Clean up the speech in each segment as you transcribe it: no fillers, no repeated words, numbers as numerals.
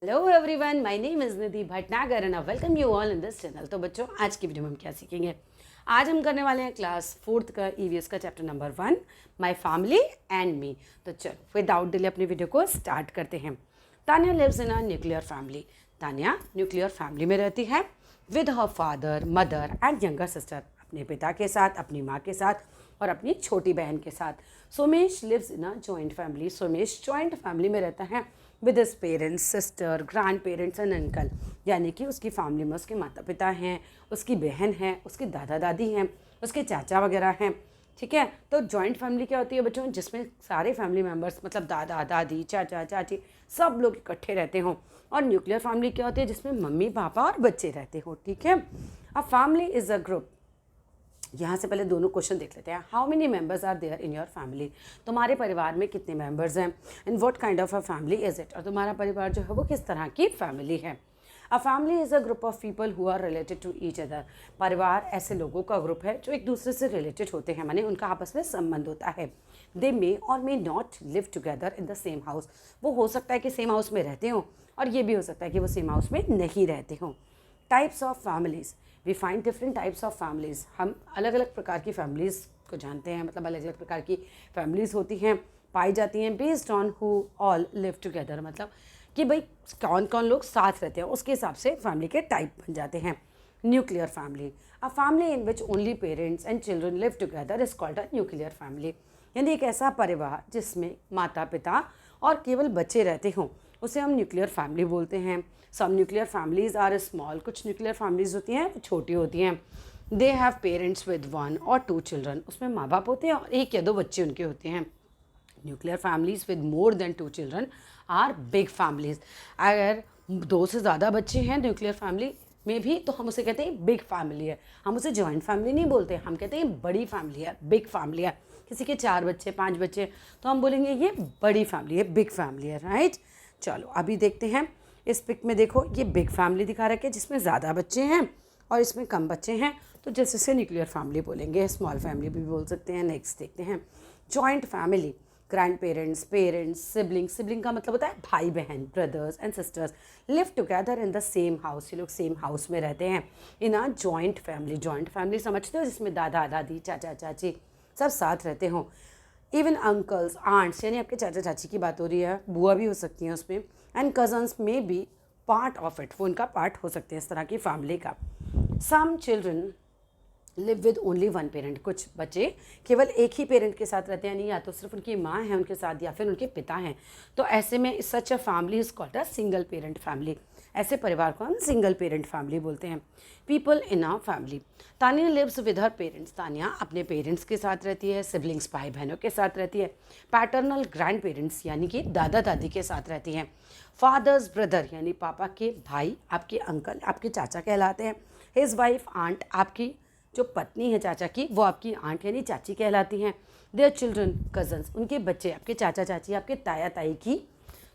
Hello everyone, my name is Nidhi Bhatnagar and I welcome you all in this channel. तो बच्चों, आज की video में हम क्या सीखेंगे? आज हम करने वाले हैं क्लास 4th का ईवीएस का chapter number 1, my family and me. तो चलो विदाउट डिले अपनी वीडियो को स्टार्ट करते हैं। Tania lives in a nuclear family. Tania nuclear family में रहती है with her father, mother and younger sister. अपने पिता के साथ, अपनी माँ के साथ और अपनी छोटी बहन के साथ। Somesh lives in a joint family. Somesh joint family में रहता है with his parents, sister, grandparents and uncle. यानी कि उसकी फैमिली में उसके माता पिता हैं, उसकी बहन है, उसके दादा दादी हैं, उसके चाचा वगैरह हैं। ठीक है, तो जॉइंट फैमिली क्या होती है बच्चों? जिसमें सारे फैमिली मेम्बर्स मतलब दादा दादी, चाचा चाची सब लोग इकट्ठे रहते हों। और न्यूक्लियर फैमिली क्या होती है? जिसमें मम्मी पापा और बच्चे रहते हो। ठीक है, a family is a group. यहाँ से पहले दोनों क्वेश्चन देख लेते हैं। How many members are there in your family? तुम्हारे परिवार में कितने मेंबर्स हैं? And what kind of a family is it? और तुम्हारा परिवार जो है वो किस तरह की फैमिली है? A family is a group of people who are related to each other. परिवार ऐसे लोगों का ग्रुप है जो एक दूसरे से रिलेटेड होते हैं, माने उनका आपस में संबंध होता है। दे मे और may not live together in the same house. वो हो सकता है कि सेम हाउस में रहते हों और ये भी हो सकता है कि वो सेम हाउस में नहीं रहते हों। Types of families, we find different types of families. हम अलग अलग प्रकार की फैमिलीज़ को जानते हैं, मतलब अलग अलग प्रकार की फैमिलीज़ होती हैं, पाई जाती हैं based on who all live together. मतलब कि भाई कौन कौन लोग साथ रहते हैं, उसके हिसाब से फैमिली के टाइप बन जाते हैं। Nuclear family, a family in which only parents and children live together is called a nuclear family. यानी एक ऐसा परिवार जिसमें माता पिता और केवल बच्चे रहते हों, उसे हम न्यूक्लियर फैमिली बोलते हैं। सम न्यूक्लियर फैमिलीज़ आर स्मॉल, कुछ न्यूक्लियर फैमिलीज़ होती हैं वो छोटी होती हैं। दे हैव पेरेंट्स विद 1 और 2 चिल्ड्रन, उसमें माँ बाप होते हैं और 1 या 2 बच्चे उनके होते हैं। Nuclear families with more than 2 children are big families. अगर 2 से ज़्यादा बच्चे हैं न्यूक्लियर फैमिली में भी तो हम उसे कहते हैं बिग फैमिली है। हम उसे जॉइंट फैमिली नहीं बोलते, हम कहते हैं बड़ी फैमिली है, बिग फैमिली है। किसी के 4 बच्चे 5 बच्चे तो हम बोलेंगे ये बड़ी फैमिली है, बिग फैमिली है, राइट। चलो अभी देखते हैं। इस पिक में देखो ये बिग फैमिली दिखा रखी है जिसमें ज़्यादा बच्चे हैं और इसमें कम बच्चे हैं, तो जैसे से न्यूक्लियर फैमिली बोलेंगे। स्मॉल फैमिली भी बोल सकते हैं। नेक्स्ट देखते हैं joint family. Grandparents, parents, sibling, sibling का मतलब होता है भाई बहन, brothers and sisters, live together in the same house. ये लोग सेम हाउस में रहते हैं in a joint family. Joint family समझते हो जिसमें दादा दादी, चाचा चाची सब साथ रहते हों। इवन अंकल्स, आंट्स, यानी आपके चाचा चाची की बात हो रही है, बुआ भी हो सकती हैं उसमें, एंड कजन्स में बी पार्ट ऑफ इट, वो उनका पार्ट हो सकते हैं इस तरह की फैमिली का। Some children live with only 1 parent. कुछ बच्चे केवल एक ही पेरेंट के साथ रहते हैं, यानी या तो सिर्फ उनकी माँ है उनके साथ या फिर उनके पिता हैं। तो ऐसे में such a family is called a single parent family. ऐसे परिवार को हम सिंगल पेरेंट फैमिली बोलते हैं। People in a family. Tania lives with her parents. Tania अपने पेरेंट्स के साथ रहती है, सिबलिंग्स भाई बहनों के साथ रहती है। पैटर्नल ग्रैंड पेरेंट्स यानी कि दादा दादी के साथ रहती हैं। फादर्स ब्रदर यानी पापा के भाई, आपके अंकल, आपके चाचा कहलाते हैं। हिज वाइफ आंट, आपकी जो पत्नी है चाचा की वो आपकी आंट यानी चाची कहलाती हैं। देयर चिल्ड्रन कजन्स, उनके बच्चे, आपके चाचा चाची, आपके ताया ताई की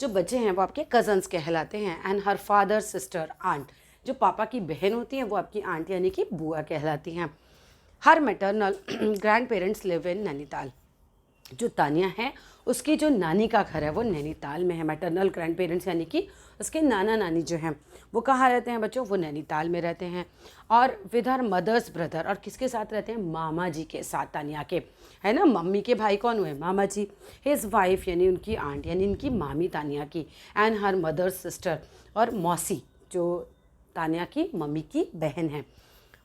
जो बच्चे हैं वो आपके कजन्स कहलाते हैं। And her father sister aunt, जो पापा की बहन होती हैं वो आपकी आंट यानी कि बुआ कहलाती हैं। Her maternal grandparents live in Nainital. जो तानिया है उसकी जो नानी का घर है वो नैनीताल में है। मैटरनल ग्रैंड पेरेंट्स यानी कि उसके नाना नानी जो हैं वो कहाँ रहते हैं बच्चों? वो नैनीताल में रहते हैं। और विद हर मदर्स ब्रदर, और किसके साथ रहते हैं? मामा जी के साथ, तानिया के, है ना। मम्मी के भाई कौन हुए? मामा जी। हिज वाइफ यानी उनकी आंट यानी इनकी मामी तानिया की। एंड हर मदर्स सिस्टर, और मौसी जो तानिया की मम्मी की बहन है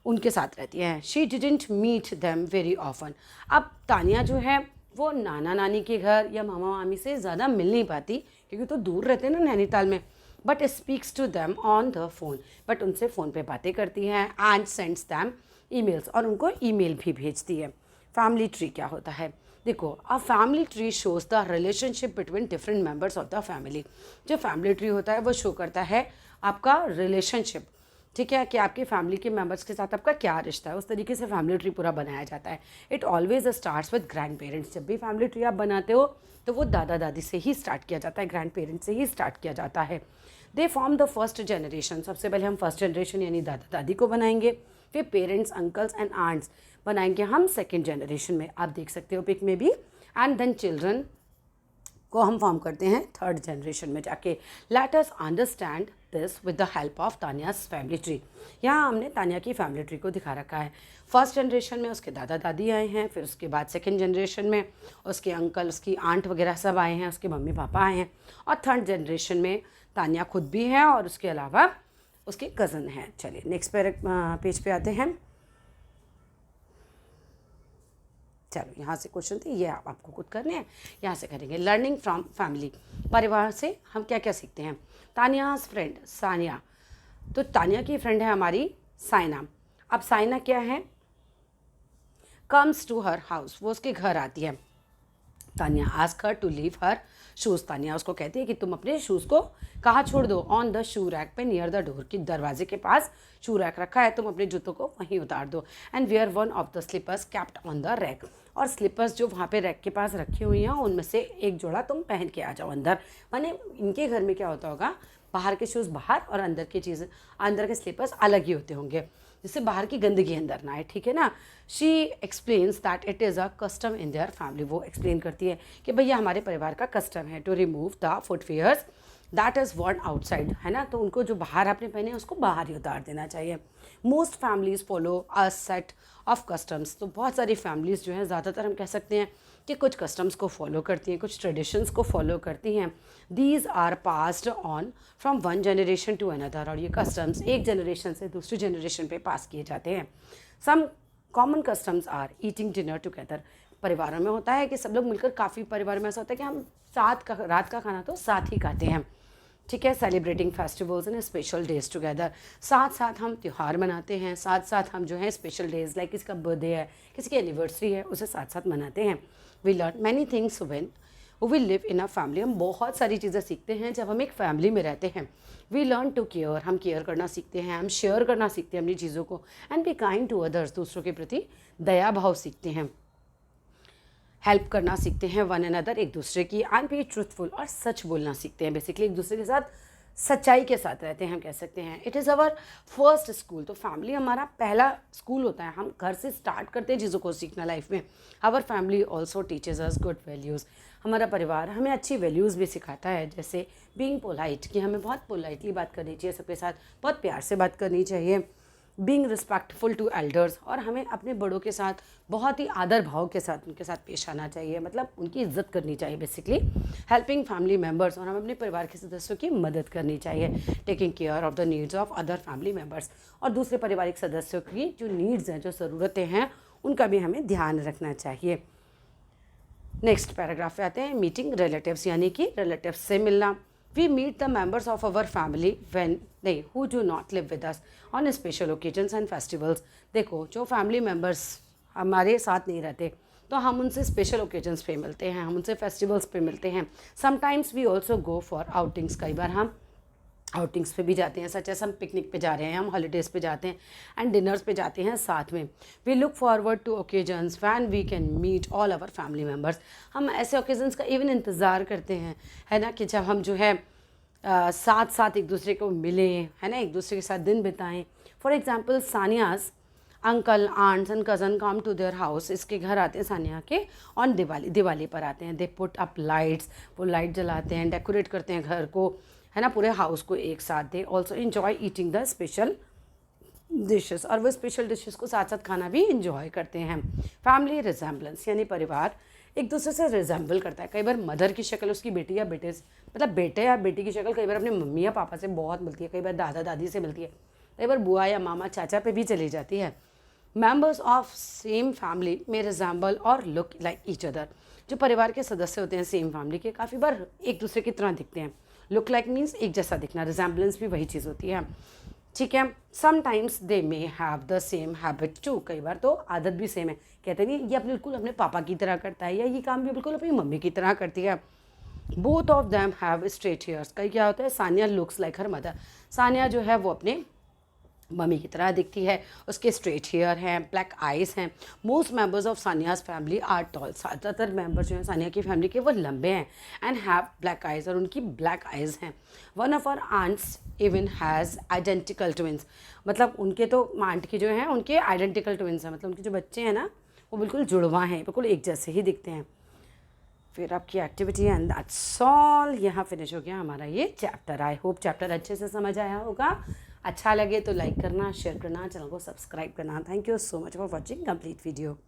उनके साथ रहती है। She didn't meet them very often. अब तानिया जो है वो नाना नानी के घर या मामा मामी से ज़्यादा मिल नहीं पाती क्योंकि तो दूर रहते हैं ना नैनीताल में। But speaks to them on the phone, but उनसे फ़ोन पे बातें करती हैं। एंड सेंड्स दैम ईमेल्स, और उनको ईमेल भी भेजती है। फैमिली ट्री क्या होता है? देखो, a family tree shows the relationship between different members of the family. जो फैमिली ट्री होता है वो शो करता है आपका रिलेशनशिप, ठीक है, कि आपकी फैमिली के मेंबर्स के साथ आपका क्या रिश्ता है। उस तरीके से फैमिली ट्री पूरा बनाया जाता है। It always starts with grand parents. जब भी फैमिली ट्री आप बनाते हो तो वो दादा दादी से ही स्टार्ट किया जाता है, ग्रैंड पेरेंट्स से ही स्टार्ट किया जाता है। They form the first generation. सबसे पहले हम फर्स्ट जनरेशन यानी दादा दादी को बनाएंगे, फिर पेरेंट्स, अंकल्स एंड आंट्स बनाएंगे हम सेकेंड जनरेशन में, आप देख सकते हो पिक में भी। एंड देन चिल्ड्रन, को हम फॉर्म करते हैं थर्ड जनरेशन में जाके। Let us understand this with the help of Tania's family tree. यहाँ हमने तानिया की फैमिली ट्री को दिखा रखा है। फर्स्ट जनरेशन में उसके दादा दादी आए हैं, फिर उसके बाद सेकंड जनरेशन में उसके अंकल, उसकी आंट वगैरह सब आए हैं, उसके मम्मी पापा आए हैं, और थर्ड जनरेशन में तानिया खुद भी है और उसके अलावा उसके कज़न हैं। चलिए नेक्स्ट पेज पे आते हैं। चलो यहाँ से क्वेश्चन थे, ये आपको खुद करने हैं, यहाँ से करेंगे। लर्निंग फ्रॉम फैमिली, परिवार से हम क्या क्या सीखते हैं। तानियाज फ्रेंड सानिया, तो तानिया की फ्रेंड है हमारी साइना। अब साइना क्या है, कम्स टू हर हाउस, वो उसके घर आती है। Tania ask her to leave her shoes, Tania उसको कहती है कि तुम अपने शूज़ को कहाँ छोड़ दो, ऑन द शू रैक पे नियर द डोर, की दरवाजे के पास शू रैक रखा है, तुम अपने जूतों को वहीं उतार दो। And wear one of the slippers kept on the rack, और स्लीपर्स जो वहाँ पे रैक के पास रखी हुई हैं उनमें से एक जोड़ा तुम पहन के आ जाओ अंदर। माने इनके घर में क्या होता होगा, बाहर के शूज़ बाहर और अंदर की चीज़ें, अंदर के स्लीपर्स अलग ही होते होंगे, जिससे बाहर की गंदगी अंदर ना आए, ठीक है ना। She explains that it is a custom in their family, वो एक्सप्लेन करती है कि भैया हमारे परिवार का कस्टम है to remove the footwears that is worn outside, है ना, तो उनको जो बाहर आपने पहने उसको बाहर ही उतार देना चाहिए। Most families follow a set of customs, तो बहुत सारी फैमिलीज़ जो हैं, ज़्यादातर हम कह सकते हैं कि कुछ कस्टम्स को फॉलो करती हैं, कुछ ट्रेडिशंस को फॉलो करती हैं। These are passed on from one generation to another, और ये कस्टम्स एक जनरेशन से दूसरी जनरेशन पे पास किए जाते हैं। Some common customs are eating dinner together, परिवारों में होता है कि सब लोग मिलकर, काफ़ी परिवार में ऐसा होता है कि हम रात का खाना तो साथ ही खाते हैं, ठीक है। Celebrating festivals and special days together, साथ साथ हम त्यौहार मनाते हैं, साथ साथ हम जो है स्पेशल डेज लाइक किसी का बर्थडे है, किसी की एनिवर्सरी है, उसे साथ साथ मनाते हैं। We learn many things when we live in a family, हम बहुत सारी चीज़ें सीखते हैं जब हम एक फैमिली में रहते हैं। वी लर्न टू केयर, हम केयर करना सीखते हैं, हम शेयर करना सीखते हैं अपनी चीज़ों को। And be kind to others, दूसरों के प्रति दया भाव सीखते हैं, हेल्प करना सीखते हैं वन अनदर, एक दूसरे की। एंड बी ट्रूथफुल, और सच बोलना सीखते हैं, बेसिकली एक दूसरे के साथ सच्चाई के साथ रहते हैं, हम कह सकते हैं। It is our first school, तो फैमिली हमारा पहला स्कूल होता है, हम घर से स्टार्ट करते हैं चीज़ों को सीखना लाइफ में। Our family also teaches us good values, हमारा परिवार हमें अच्छी वैल्यूज़ भी सिखाता है, जैसे बीइंग पोलाइट, कि हमें बहुत पोलाइटली बात करनी चाहिए सबके साथ, बहुत प्यार से बात करनी चाहिए। बीइंग रिस्पेक्टफुल टू एल्डर्स, और हमें अपने बड़ों के साथ बहुत ही आदर भाव के साथ उनके साथ पेश आना चाहिए, मतलब उनकी इज्जत करनी चाहिए बेसिकली। हेल्पिंग फैमिली मेम्बर्स, और हमें अपने परिवार के सदस्यों की मदद करनी चाहिए। Taking care of the needs of other family members, और दूसरे पारिवारिक सदस्यों की जो नीड्स हैं, जो ज़रूरतें हैं, उनका भी हमें ध्यान रखना चाहिए। नेक्स्ट पैराग्राफ पे आते हैं। मीटिंग रिलेटिव्स, यानी कि रिलेटिव्स से मिलना। We meet the members of our family who do not live with us on special occasions and festivals। देखो, जो फैमिली मेम्बर्स हमारे साथ नहीं रहते तो हम उनसे स्पेशल ओकेजन्स पे मिलते हैं, हम उनसे फेस्टिवल्स पे मिलते हैं। Sometimes we also go for outings, कई बार हम आउटिंग्स पे भी जाते हैं, सच एस हम पिकनिक पे जा रहे हैं, हम हॉलीडेज़ पे जाते हैं, एंड डिनर्स पे जाते हैं साथ में। We look forward to occasions when we can meet all our family members, हम ऐसे ओकेजन्स का इवन इंतज़ार करते हैं, है ना, कि जब हम जो है साथ साथ एक दूसरे को मिलें, है ना, एक दूसरे के साथ दिन बिताएं। For example Sania's uncle, aunts and cousin come to their house, इसके घर आते हैं सानिया के ऑन दिवाली पर आते हैं। दे पुट अप लाइट्स, वो लाइट जलाते हैं, डेकोरेट करते हैं घर को, है ना, पूरे हाउस को एक साथ। They also enjoy eating the special dishes, और वो स्पेशल डिशेस को साथ साथ खाना भी इंजॉय करते हैं। फैमिली रिजेम्बलेंस, यानी परिवार एक दूसरे से रिजेंबल करता है। कई बार मदर की शक्ल उसकी बेटी या बेटे से, मतलब बेटे या बेटी की शक्ल कई बार अपने मम्मी या पापा से बहुत मिलती है, कई बार दादा दादी से मिलती है, कई बार बुआ या मामा चाचा पे भी चली जाती है। मेम्बर्स ऑफ सेम फैमिली में रिजेंबल और लुक लाइक ईच अदर, जो परिवार के सदस्य होते हैं सेम फैमिली के, काफ़ी बार एक दूसरे की तरह दिखते हैं। लुक लाइक मीन्स एक जैसा दिखना, रिजेंबलेंस भी वही चीज़ होती है, ठीक है। Sometimes they may have the same habit too, कई बार तो आदत भी सेम है, कहते नहीं ये बिल्कुल अपने पापा की तरह करता है, या ये काम भी बिल्कुल अपनी मम्मी की तरह करती है। Both of them have straight hairs, कई क्या होता है, Sania looks like her mother, Sania जो है वो अपने मम्मी की तरह दिखती है, उसके स्ट्रेट हेयर हैं, ब्लैक आइज़ हैं। Most members of Sania's family are tall, ज़्यादातर मेंबर्स जो हैं सानिया की फैमिली के वो लंबे हैं, एंड हैव ब्लैक आइज़, और उनकी ब्लैक आइज़ हैं। One of our aunts even has identical twins, मतलब उनके तो आंट की जो हैं उनके आइडेंटिकल ट्विंस हैं, मतलब उनके जो बच्चे हैं ना वो बिल्कुल जुड़वा हैं, बिल्कुल एक जैसे ही दिखते हैं। फिर आपकी एक्टिविटी एंड दैट्स ऑल। यहाँ फिनिश हो गया हमारा ये चैप्टर। आई होप चैप्टर अच्छे से समझ आया होगा। अच्छा लगे तो लाइक करना, शेयर करना, चैनल को सब्सक्राइब करना। Thank you so much for watching complete video.